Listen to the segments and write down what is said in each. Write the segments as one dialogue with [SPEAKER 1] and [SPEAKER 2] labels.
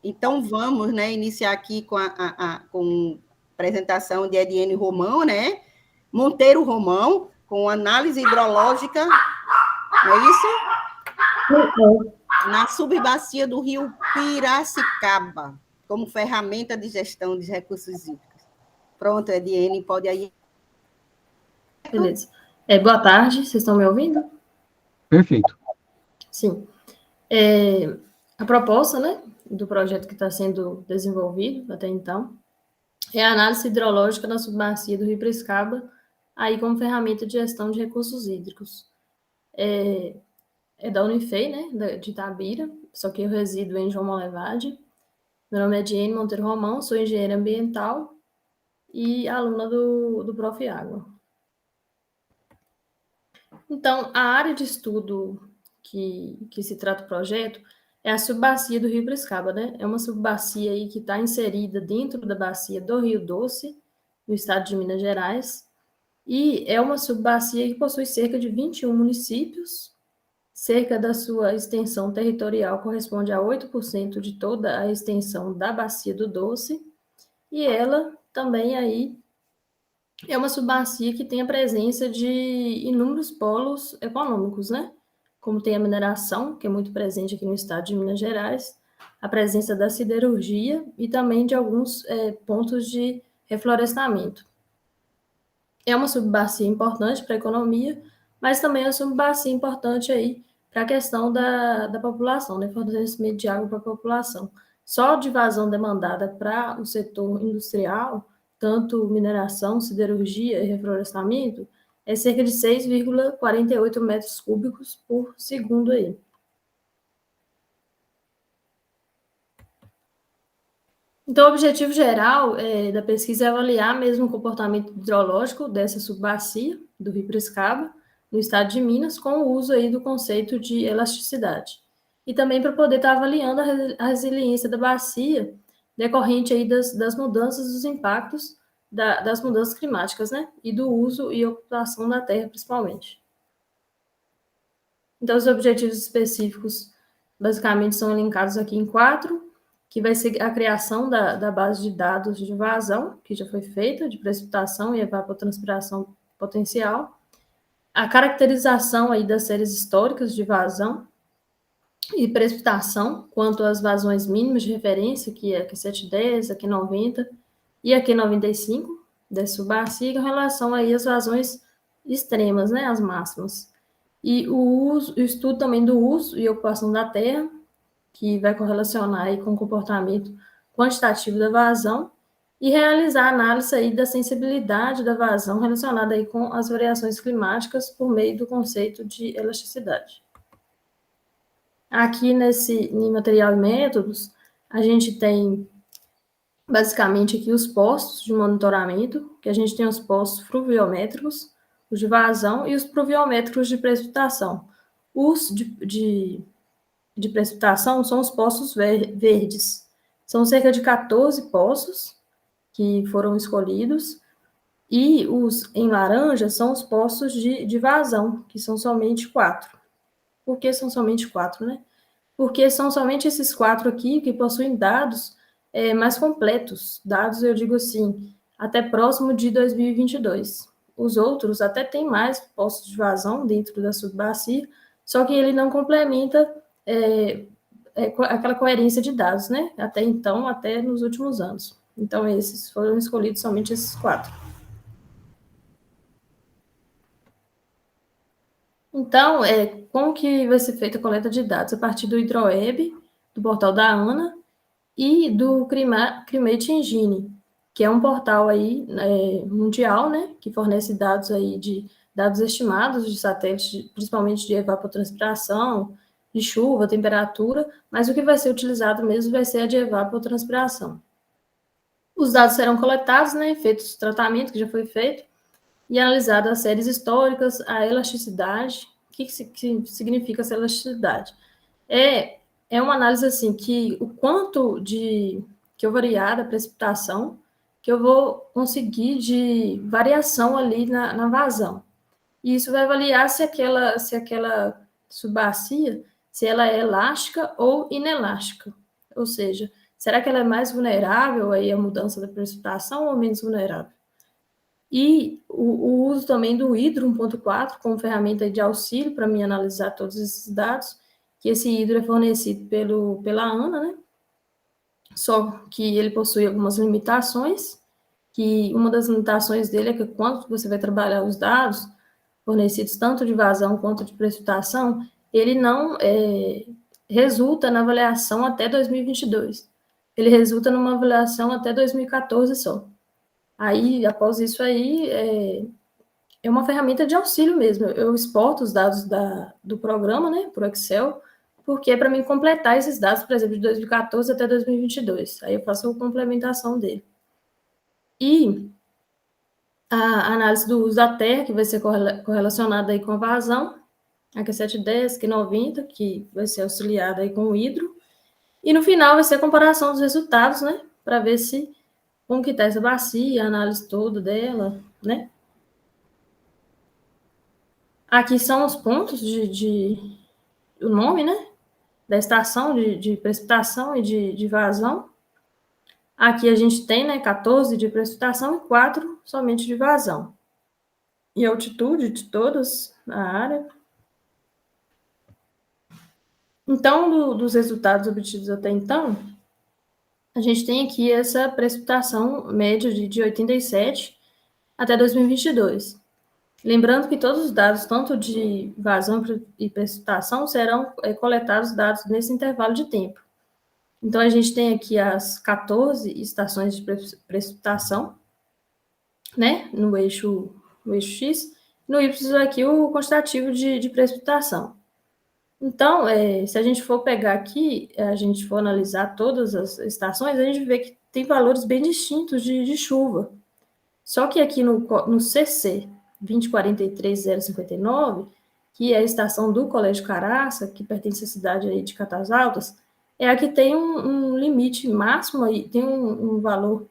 [SPEAKER 1] Então, vamos, né, iniciar aqui com a apresentação de Ediene Romão, né? Monteiro Romão, com análise hidrológica, não é isso? Na subbacia do rio Piracicaba, como ferramenta de gestão de recursos hídricos. Pronto, Ediene, pode aí.
[SPEAKER 2] Beleza. Boa tarde, vocês estão me ouvindo?
[SPEAKER 3] Perfeito.
[SPEAKER 2] Sim. A proposta, né, do projeto que está sendo desenvolvido até então é a análise hidrológica na subbacia do rio Piracicaba, aí como ferramenta de gestão de recursos hídricos. É da Unifei, né, de Itabira, só que eu resido em João Molevade. Meu nome é Ediene Monteiro Romão, sou engenheira ambiental e aluna do Prof. Água. Então, a área de estudo que se trata o projeto é a subbacia do Rio Piracicaba, né? É uma subbacia aí que está inserida dentro da bacia do Rio Doce, no estado de Minas Gerais, e é uma subbacia que possui cerca de 21 municípios, cerca da sua extensão territorial corresponde a 8% de toda a extensão da bacia do Doce, e ela também aí é uma subbacia que tem a presença de inúmeros polos econômicos, né? Como tem a mineração, que é muito presente aqui no estado de Minas Gerais, a presença da siderurgia e também de alguns pontos de reflorestamento. É uma subbacia importante para a economia, mas também é uma subbacia importante aí para a questão da população, né? Fornecimento de água para a população. Só de vazão demandada para o setor industrial, tanto mineração, siderurgia e reflorestamento, é cerca de 6,48 metros cúbicos por segundo aí. Então, o objetivo geral da pesquisa é avaliar mesmo o comportamento hidrológico dessa subbacia do Rio Piracicaba, no estado de Minas, com o uso aí do conceito de elasticidade. E também para poder estar avaliando a resiliência da bacia decorrente aí das mudanças, dos impactos das mudanças climáticas, né? E do uso e ocupação da terra, principalmente. Então, os objetivos específicos, basicamente, são elencados aqui em 4, que vai ser a criação da base de dados de vazão, que já foi feita, de precipitação e evapotranspiração potencial, a caracterização aí das séries históricas de vazão e precipitação, quanto às vazões mínimas de referência, que é a Q710, a Q90 e a Q95, dessa subbacia, em relação aí às vazões extremas, né, as máximas. E o estudo também do uso e ocupação da terra, que vai correlacionar aí com o comportamento quantitativo da vazão, e realizar a análise aí da sensibilidade da vazão relacionada aí com as variações climáticas por meio do conceito de elasticidade. Aqui em material e métodos, a gente tem basicamente aqui os postos de monitoramento, que a gente tem os postos fluviométricos, os de vazão e os pluviométricos de precipitação. Os de precipitação são os poços verdes. São cerca de 14 poços que foram escolhidos, e os em laranja são os poços de vazão, que são somente 4. Por que são somente 4, né? Porque são somente esses 4 aqui que possuem dados mais completos. Dados, eu digo assim, até próximo de 2022. Os outros até têm mais poços de vazão dentro da subbacia, só que ele não complementa aquela coerência de dados, né? Até então, até nos últimos anos. Então, esses foram escolhidos somente esses 4. Então, como que vai ser feita a coleta de dados? A partir do HidroWeb, do portal da ANA e do Climate Engine, que é um portal aí mundial, né, que fornece dados aí de dados estimados de satélites, principalmente de evapotranspiração, de chuva, temperatura, mas o que vai ser utilizado mesmo vai ser a de evapotranspiração. Os dados serão coletados, né, feitos o tratamento que já foi feito, e analisado as séries históricas, a elasticidade. O que significa essa elasticidade? É uma análise assim, que o quanto que eu variar da precipitação, que eu vou conseguir de variação ali na vazão. E isso vai avaliar se aquela subbacia, se ela é elástica ou inelástica. Ou seja, será que ela é mais vulnerável aí à mudança da precipitação ou menos vulnerável? E o uso também do Hidro 1.4 como ferramenta de auxílio para mim analisar todos esses dados, que esse Hidro é fornecido pela ANA, né? Só que ele possui algumas limitações, que uma das limitações dele é que quando você vai trabalhar os dados fornecidos tanto de vazão quanto de precipitação, ele não resulta na avaliação até 2022. Ele resulta numa avaliação até 2014 só. Aí, após isso aí, é uma ferramenta de auxílio mesmo. Eu exporto os dados do programa, né, para o Excel, porque é para mim completar esses dados, por exemplo, de 2014 até 2022. Aí eu faço a complementação dele. E a análise do uso da terra, que vai ser correlacionada aí com a vazão, a Q710, Q90, que vai ser auxiliada aí com o hidro. E no final vai ser a comparação dos resultados, né, para ver se como que está essa bacia, a análise toda dela, né. Aqui são os pontos o nome, né, da estação de precipitação e de vazão. Aqui a gente tem, né, 14 de precipitação e 4 somente de vazão. E a altitude de todas a área. Então, dos resultados obtidos até então, a gente tem aqui essa precipitação média de 87 até 2022. Lembrando que todos os dados, tanto de vazão e precipitação, serão coletados dados nesse intervalo de tempo. Então, a gente tem aqui as 14 estações de precipitação, né, no eixo X, no Y aqui o quantitativo de precipitação. Então, se a gente for pegar aqui, a gente for analisar todas as estações, a gente vê que tem valores bem distintos de chuva. Só que aqui no CC 2043059, que é a estação do Colégio Caraça, que pertence à cidade aí de Catas Altas, é a que tem um limite máximo, aí, tem um valor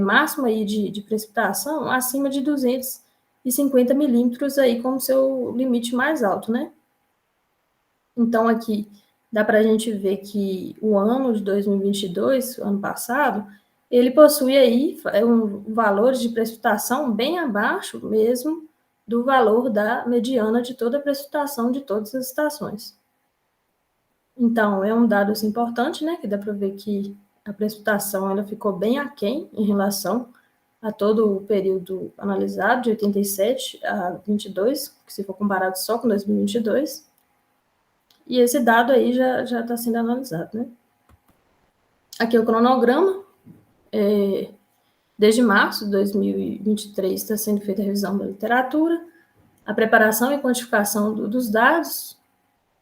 [SPEAKER 2] máximo aí de precipitação acima de 250 milímetros aí como seu limite mais alto, né? Então, aqui dá para a gente ver que o ano de 2022, ano passado, ele possui aí um valor de precipitação bem abaixo mesmo do valor da mediana de toda a precipitação de todas as estações. Então, é um dado assim, importante, né, que dá para ver que a precipitação ela ficou bem aquém em relação a todo o período analisado, de 87 a 22, que se for comparado só com 2022. E esse dado aí já está sendo analisado, né? Aqui é o cronograma. Desde março de 2023 está sendo feita a revisão da literatura, a preparação e quantificação dos dados,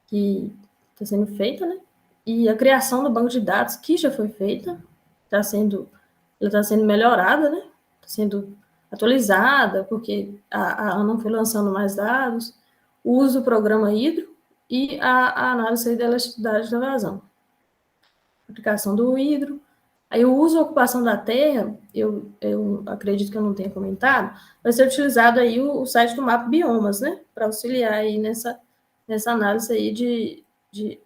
[SPEAKER 2] que está sendo feita, né? E a criação do banco de dados, que já foi feita, ela está sendo melhorada, né? Está sendo atualizada, porque a ANA foi lançando mais dados, o uso do programa Hidro, e a análise da elasticidade da vazão. Aplicação do hidro. Aí o uso e ocupação da terra, eu acredito que eu não tenha comentado, vai ser utilizado aí o site do Mapa Biomas, né? Para auxiliar aí nessa análise aí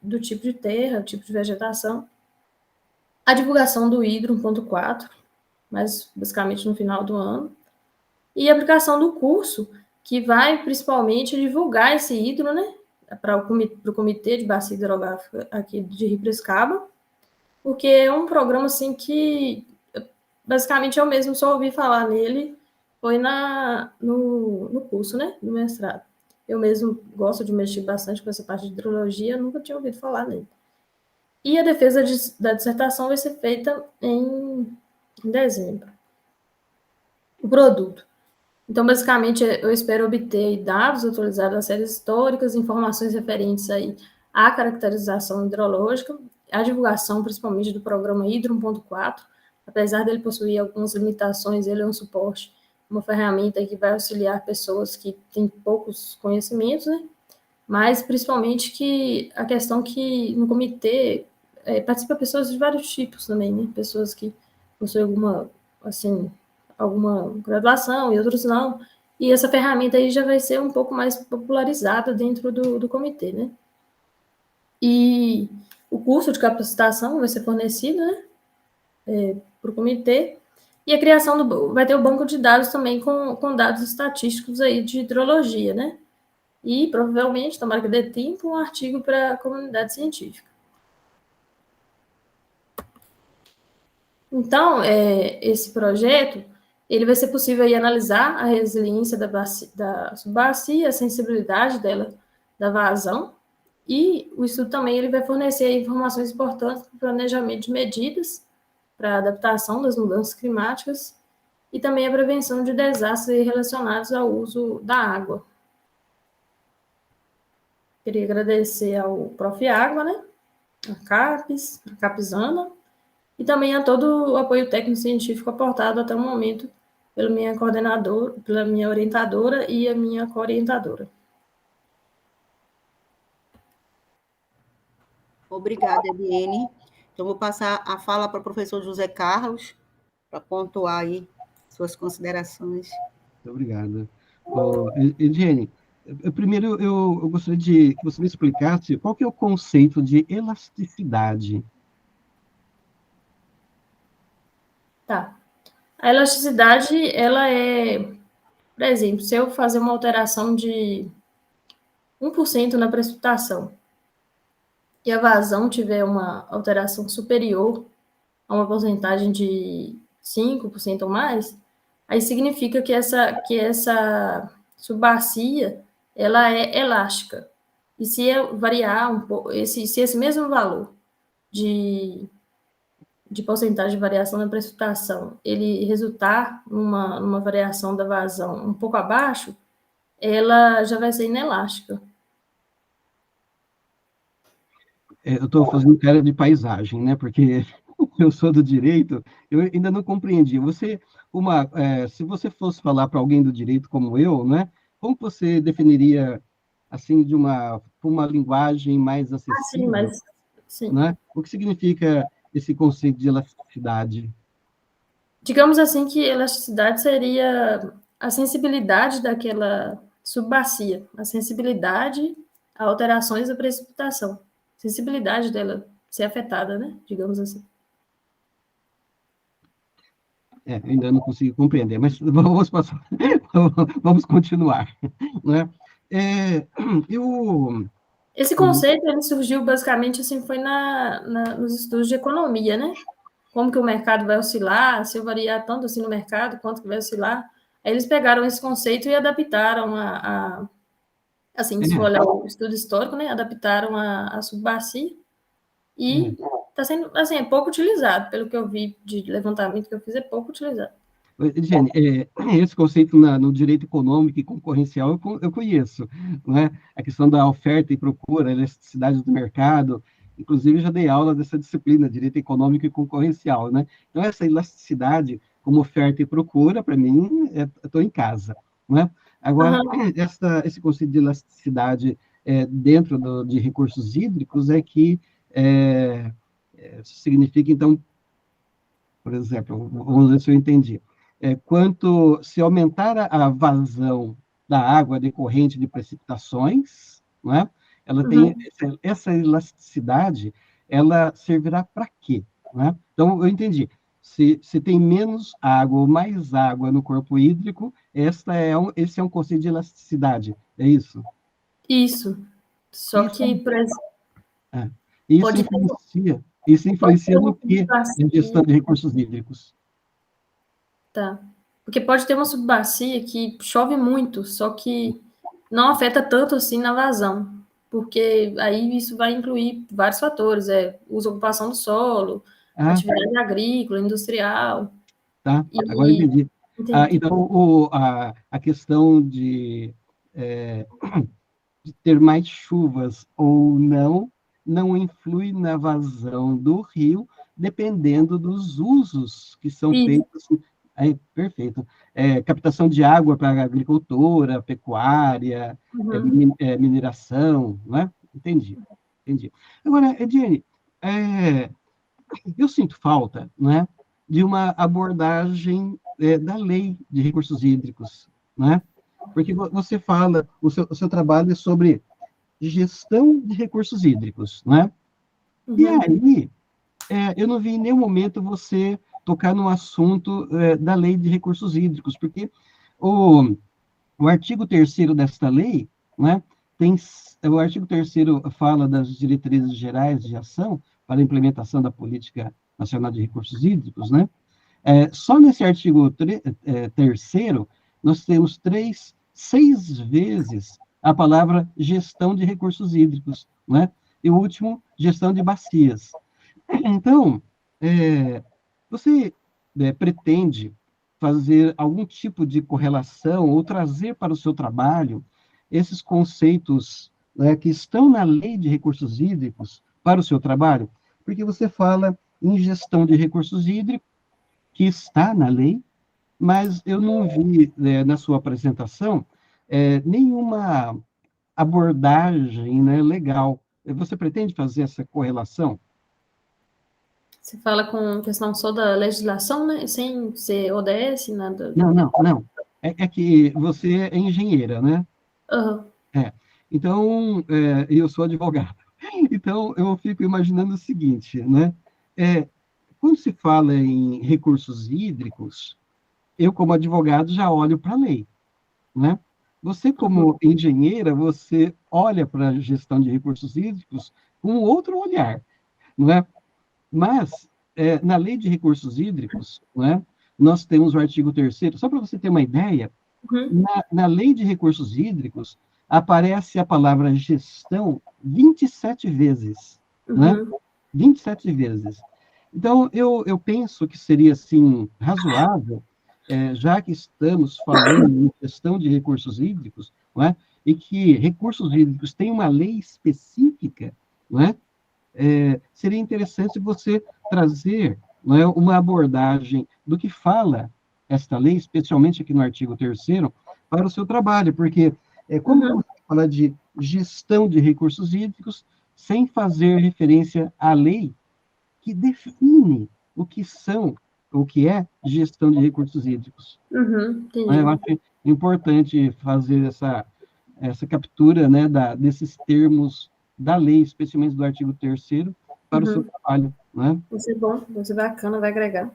[SPEAKER 2] do tipo de terra, tipo de vegetação. A divulgação do hidro 1.4, mas basicamente no final do ano. E a aplicação do curso, que vai principalmente divulgar esse hidro, né? Para o Comitê de Bacia Hidrográfica aqui de Rio Piracicaba, porque é um programa assim que basicamente eu mesmo só ouvi falar nele, foi no curso, né, do mestrado. Eu mesmo gosto de mexer bastante com essa parte de hidrologia, nunca tinha ouvido falar nele. E a defesa da dissertação vai ser feita em dezembro. O produto. Então, basicamente, eu espero obter dados atualizados das séries históricas, informações referentes aí à caracterização hidrológica, a divulgação, principalmente, do programa Hidro 1.4. Apesar dele possuir algumas limitações, ele é um suporte, uma ferramenta que vai auxiliar pessoas que têm poucos conhecimentos, né? Mas, principalmente, que a questão que no comitê participa pessoas de vários tipos também, né? Pessoas que possuem alguma graduação e outros não. E essa ferramenta aí já vai ser um pouco mais popularizada dentro do comitê, né? E o curso de capacitação vai ser fornecido, né? para o comitê. E a criação vai ter o banco de dados também com dados estatísticos aí de hidrologia, né? E provavelmente, tomara que dê tempo, um artigo para a comunidade científica. Então, esse projeto, ele vai ser possível aí analisar a resiliência da subbacia, a sensibilidade dela, da vazão, e o estudo também ele vai fornecer informações importantes para o planejamento de medidas para a adaptação das mudanças climáticas e também a prevenção de desastres relacionados ao uso da água. Queria agradecer ao Prof. Água, né? A Capesana, e também a todo o apoio técnico-científico aportado até o momento pela minha orientadora e a minha co-orientadora.
[SPEAKER 1] Obrigada, Ediene. Então, vou passar a fala para o professor José Carlos, para pontuar aí suas considerações.
[SPEAKER 3] Muito obrigada. Ediene, primeiro eu gostaria de que você me explicasse qual que é o conceito de elasticidade.
[SPEAKER 2] Tá. A elasticidade, ela por exemplo, se eu fazer uma alteração de 1% na precipitação e a vazão tiver uma alteração superior a uma porcentagem de 5% ou mais, aí significa que essa subbacia ela é elástica. E se variar um pouco, se esse mesmo valor de porcentagem de variação na precipitação, ele resultar numa variação da vazão um pouco abaixo, ela já vai ser inelástica.
[SPEAKER 3] Eu estou fazendo cara de paisagem, né? Porque eu sou do direito, eu ainda não compreendi. Se você fosse falar para alguém do direito como eu, né? Como você definiria, assim, uma linguagem mais acessível?
[SPEAKER 2] Sim.
[SPEAKER 3] Né? O que significa esse conceito de elasticidade?
[SPEAKER 2] Digamos assim que elasticidade seria a sensibilidade daquela subbacia, a sensibilidade a alterações da precipitação, sensibilidade dela ser afetada, né? Digamos assim.
[SPEAKER 3] Ainda não consigo compreender, mas vamos passar, vamos continuar, né?
[SPEAKER 2] Esse conceito ele surgiu basicamente assim, foi nos estudos de economia, né? Como que o mercado vai oscilar, se eu variar tanto assim no mercado, quanto que vai oscilar. Aí eles pegaram esse conceito e adaptaram assim, se for olhar o estudo histórico, né? Adaptaram a subbacia e está sendo, assim, é pouco utilizado, pelo que eu vi de levantamento que eu fiz, é pouco utilizado.
[SPEAKER 3] Jenny, esse conceito no direito econômico e concorrencial eu conheço, né? A questão da oferta e procura, a elasticidade do mercado, inclusive já dei aula dessa disciplina, direito econômico e concorrencial, né? Então, essa elasticidade como oferta e procura, para mim, estou em casa, né? Agora, esse conceito de elasticidade dentro de recursos hídricos é que significa, então, por exemplo, vamos ver se eu entendi. Se aumentar a vazão da água decorrente de precipitações, né, ela tem essa elasticidade, ela servirá para quê? Né? Então, eu entendi. Se tem menos água ou mais água no corpo hídrico, esse é um conceito de elasticidade, é isso?
[SPEAKER 2] Isso. Só que, por exemplo...
[SPEAKER 3] Isso influencia no que? Na gestão de recursos hídricos.
[SPEAKER 2] Tá. Porque pode ter uma subbacia que chove muito, só que não afeta tanto assim na vazão. Porque aí isso vai incluir vários fatores, uso, ocupação do solo, atividade agrícola, industrial.
[SPEAKER 3] Tá, agora entendi. Então, a questão de ter mais chuvas ou não influi na vazão do rio, dependendo dos usos que são feitos. Perfeito. Captação de água para agricultura, pecuária, mineração, né? Entendi. Agora, Ediene, eu sinto falta, né, de uma abordagem da lei de recursos hídricos, né? Porque você fala, o seu trabalho é sobre gestão de recursos hídricos, né? E aí, eu não vi em nenhum momento você tocar no assunto da lei de recursos hídricos, porque o artigo 3º desta lei, né, o artigo 3º fala das diretrizes gerais de ação para a implementação da Política Nacional de Recursos Hídricos, né? Só nesse artigo 3º, nós temos 6 vezes a palavra gestão de recursos hídricos, né? E o último, gestão de bacias. Então, você pretende fazer algum tipo de correlação ou trazer para o seu trabalho esses conceitos, né, que estão na lei de recursos hídricos para o seu trabalho? Porque você fala em gestão de recursos hídricos, que está na lei, mas eu não vi, na sua apresentação, nenhuma abordagem, né, legal. Você pretende fazer essa correlação?
[SPEAKER 2] Você fala com questão só da legislação, né? Sem ser ODS, nada.
[SPEAKER 3] Não. É que você é engenheira, né?
[SPEAKER 2] Uhum.
[SPEAKER 3] Então, eu sou advogado. Então, eu fico imaginando o seguinte, né? Quando se fala em recursos hídricos, eu, como advogado, já olho para a lei, né? Você, como engenheira, você olha para a gestão de recursos hídricos com outro olhar, não é? Mas, na lei de recursos hídricos, não é? Nós temos o artigo 3º, só para você ter uma ideia, na lei de recursos hídricos, aparece a palavra gestão 27 vezes, né? 27 vezes. Então, eu penso que seria, assim, razoável, já que estamos falando em gestão de recursos hídricos, não é? E que recursos hídricos têm uma lei específica, não é? Seria interessante você trazer, não é, uma abordagem do que fala esta lei, especialmente aqui no artigo 3º, para o seu trabalho, porque como que você fala de gestão de recursos hídricos sem fazer referência à lei que define o que é gestão de recursos hídricos?
[SPEAKER 2] Entendi.
[SPEAKER 3] Eu acho importante fazer essa captura, né, desses termos da lei, especialmente do artigo 3º, para o seu trabalho, né?
[SPEAKER 2] Vai ser bom, vai ser bacana, vai agregar.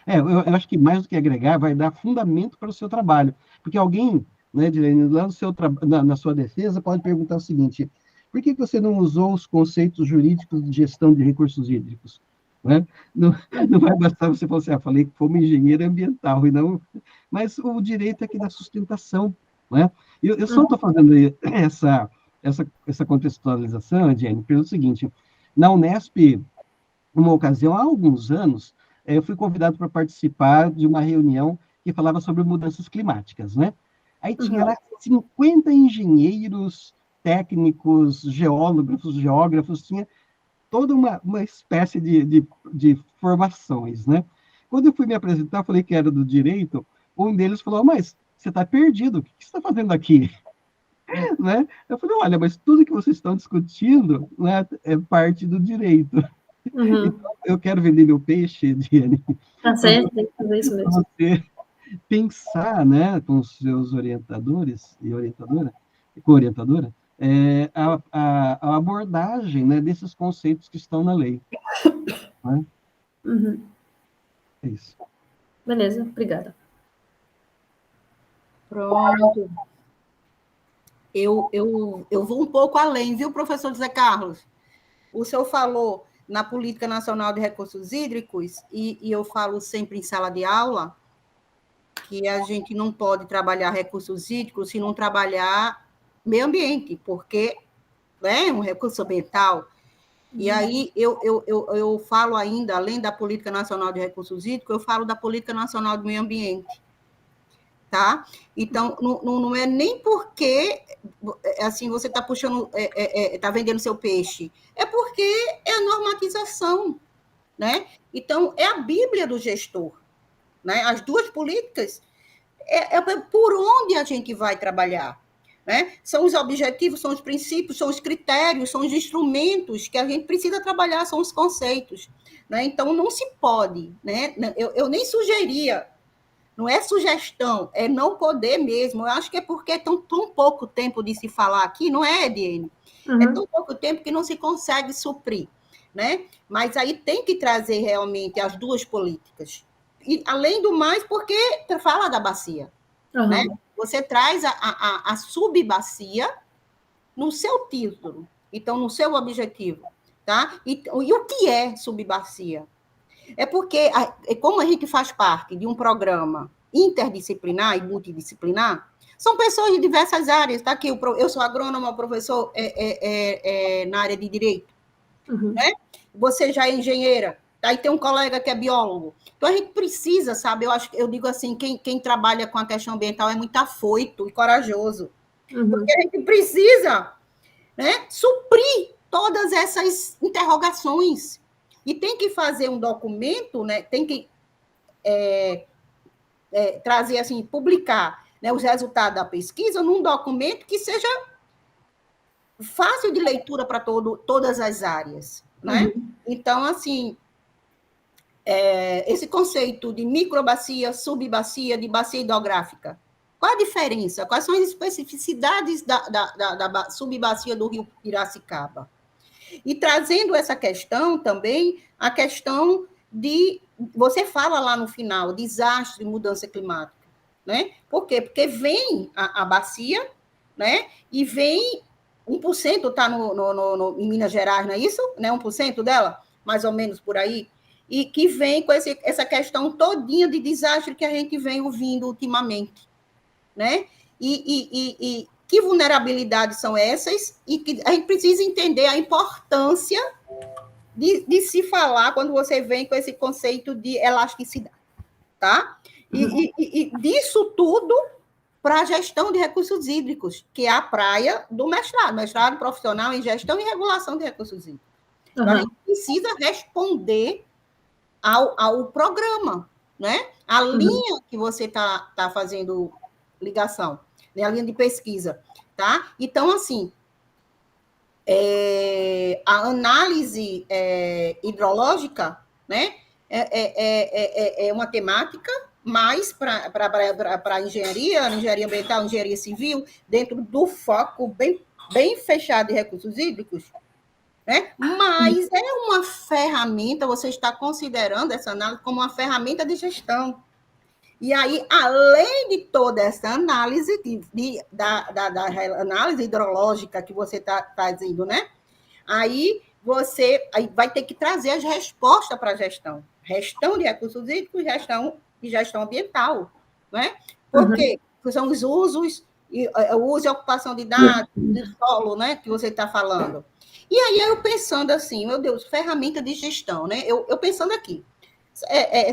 [SPEAKER 3] Eu acho que mais do que agregar, vai dar fundamento para o seu trabalho. Porque alguém, né, Dilene, lá na sua defesa, pode perguntar o seguinte: por que você não usou os conceitos jurídicos de gestão de recursos hídricos? Né? Não vai bastar você falar assim, falei que fomos engenheiro ambiental, e não... Mas o direito é aqui da sustentação. Né? Eu só estou fazendo essa contextualização, Jenny, pelo seguinte: na Unesp, numa ocasião, há alguns anos, eu fui convidado para participar de uma reunião que falava sobre mudanças climáticas, né? Aí tinha lá 50 engenheiros, técnicos, geógrafos, tinha toda uma espécie de formações, né? Quando eu fui me apresentar, falei que era do direito, um deles falou, mas você está perdido, o que você está fazendo aqui? Né? Eu falei, olha, mas tudo que vocês estão discutindo, né, é parte do direito. Então, eu quero vender meu peixe, Diane,
[SPEAKER 2] Tá certo, tem que fazer isso mesmo.
[SPEAKER 3] você pensar, né, com os seus orientadores e orientadora, a abordagem, né, desses conceitos que estão na lei. Né? É isso.
[SPEAKER 2] Beleza, obrigada.
[SPEAKER 1] Pronto. Eu vou um pouco além, viu, professor José Carlos? O senhor falou na Política Nacional de Recursos Hídricos, e eu falo sempre em sala de aula, que a gente não pode trabalhar recursos hídricos se não trabalhar meio ambiente, porque é um recurso ambiental. E aí eu falo ainda, além da Política Nacional de Recursos Hídricos, eu falo da Política Nacional do Meio Ambiente. Tá? Então, não é nem porque assim, você está puxando, está vendendo seu peixe, é porque é a normatização, né? Então, é a Bíblia do gestor, né? As duas políticas é por onde a gente vai trabalhar, né? São os objetivos, são os princípios, são os critérios, são os instrumentos que a gente precisa trabalhar, são os conceitos, né? Então, não se pode, né? Eu nem sugeria. Não é sugestão, é não poder mesmo. Eu acho que é porque é tão pouco tempo de se falar aqui, não é, Ediene? É tão pouco tempo que não se consegue suprir. né? Mas aí tem que trazer realmente as duas políticas. E, além do mais, porque fala da bacia, né? Você traz a subbacia no seu título, então, no seu objetivo, tá? E o que é subbacia? É porque, como a gente faz parte de um programa interdisciplinar e multidisciplinar, são pessoas de diversas áreas, tá? Aqui, eu sou agrônoma, professor na área de direito, né? Você já é engenheira, aí tem um colega que é biólogo. Então, a gente precisa, sabe? Eu digo assim, quem trabalha com a questão ambiental é muito afoito e corajoso, porque a gente precisa, né, suprir todas essas interrogações. E tem que fazer um documento, né, tem que trazer, assim, publicar, né, os resultados da pesquisa num documento que seja fácil de leitura para todas as áreas, né? Então, assim, esse conceito de microbacia, subbacia, de bacia hidrográfica, qual a diferença? Quais são as especificidades da subbacia do rio Piracicaba? E trazendo essa questão também, a questão de... Você fala lá no final, desastre, mudança climática, né? Por quê? Porque vem a bacia, né? E vem 1% está em Minas Gerais, não é isso? Né? 1% dela, mais ou menos por aí, e que vem com essa questão todinha de desastre que a gente vem ouvindo ultimamente, né? E que vulnerabilidades são essas? E que a gente precisa entender a importância de se falar quando você vem com esse conceito de elasticidade, tá? E disso tudo para a gestão de recursos hídricos, que é a praia do mestrado profissional em gestão e regulação de recursos hídricos. Então, a gente precisa responder ao programa, né? A linha que você está fazendo ligação, né? A linha de pesquisa, tá? Então, assim, a análise hidrológica, né? É uma temática mais para engenharia ambiental, engenharia civil, dentro do foco bem fechado de recursos hídricos, né? Mas é uma ferramenta, você está considerando essa análise como uma ferramenta de gestão. E aí, além de toda essa análise, da análise hidrológica que você está fazendo, né? Aí você vai ter que trazer as respostas para a gestão. Gestão de recursos hídricos e gestão ambiental, né? Por quê? Porque são os usos, o uso e ocupação de dados, do solo, né? Que você está falando. E aí eu pensando assim, meu Deus, ferramenta de gestão, né? Eu pensando aqui,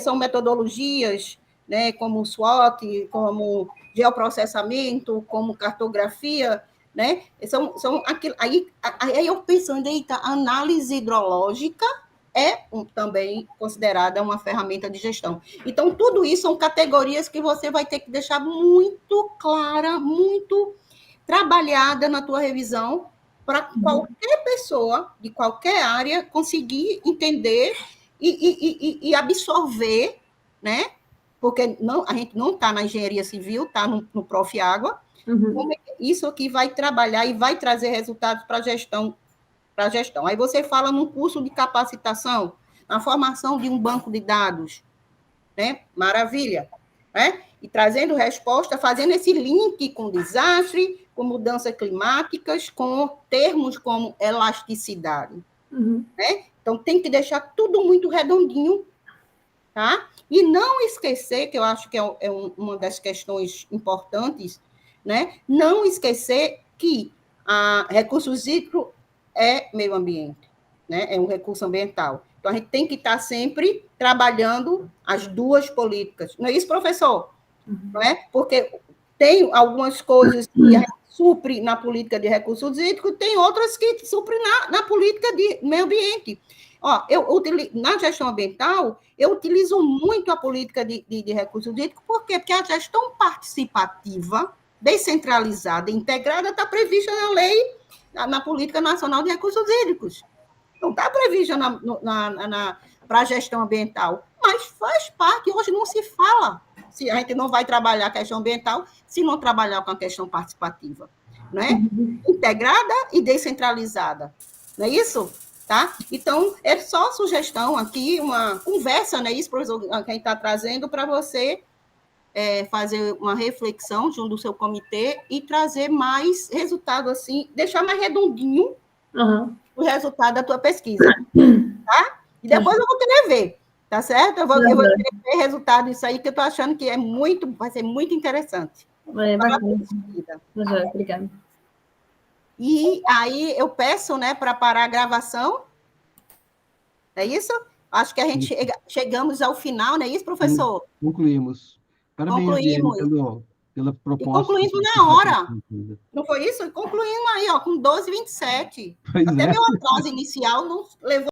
[SPEAKER 1] são metodologias, né? Como o SWOT, como geoprocessamento, como cartografia, né? São aquilo, aí eu pensando, eita, análise hidrológica é também considerada uma ferramenta de gestão. Então, tudo isso são categorias que você vai ter que deixar muito clara, muito trabalhada na tua revisão, para qualquer pessoa, de qualquer área, conseguir entender e absorver, né? Porque a gente não está na engenharia civil, está no Prof. Água. Como é que isso aqui vai trabalhar e vai trazer resultados para a gestão. Aí você fala num curso de capacitação, na formação de um banco de dados, né? Maravilha, né? E trazendo resposta, fazendo esse link com desastre, com mudanças climáticas, com termos como elasticidade, né? Então, tem que deixar tudo muito redondinho, tá? E não esquecer, que eu acho que é uma das questões importantes, né? Não esquecer que recursos hídricos é meio ambiente, né? É um recurso ambiental. Então, a gente tem que estar sempre trabalhando as duas políticas. Não é isso, professor? Não é? Porque tem algumas coisas que a gente supre na política de recursos hídricos, tem outras que supre na política de meio ambiente. Ó, na gestão ambiental, eu utilizo muito a política de recursos hídricos, por quê? Porque a gestão participativa, descentralizada e integrada está prevista na lei, na Política Nacional de Recursos Hídricos. Não está prevista para a gestão ambiental, mas faz parte, hoje não se fala. Se a gente não vai trabalhar a questão ambiental, se não trabalhar com a questão participativa, né? Integrada e descentralizada, não é isso? tá? Então, é só sugestão aqui, uma conversa, né, isso, professor, quem está trazendo para você fazer uma reflexão junto do seu comitê e trazer mais resultado, assim, deixar mais redondinho o resultado da tua pesquisa, tá? E depois eu vou querer ver, tá certo? Eu vou querer ver resultado disso aí, que eu estou achando que vai ser muito interessante.
[SPEAKER 2] Obrigada.
[SPEAKER 1] E aí eu peço, né, para parar a gravação. É isso? Acho que a gente chegamos ao final, não é isso, professor?
[SPEAKER 3] Concluímos. Parabéns, Diane, pela proposta.
[SPEAKER 1] E concluindo na hora. Não foi isso? Concluindo aí, ó, com 12h27. Até meu atraso inicial não levou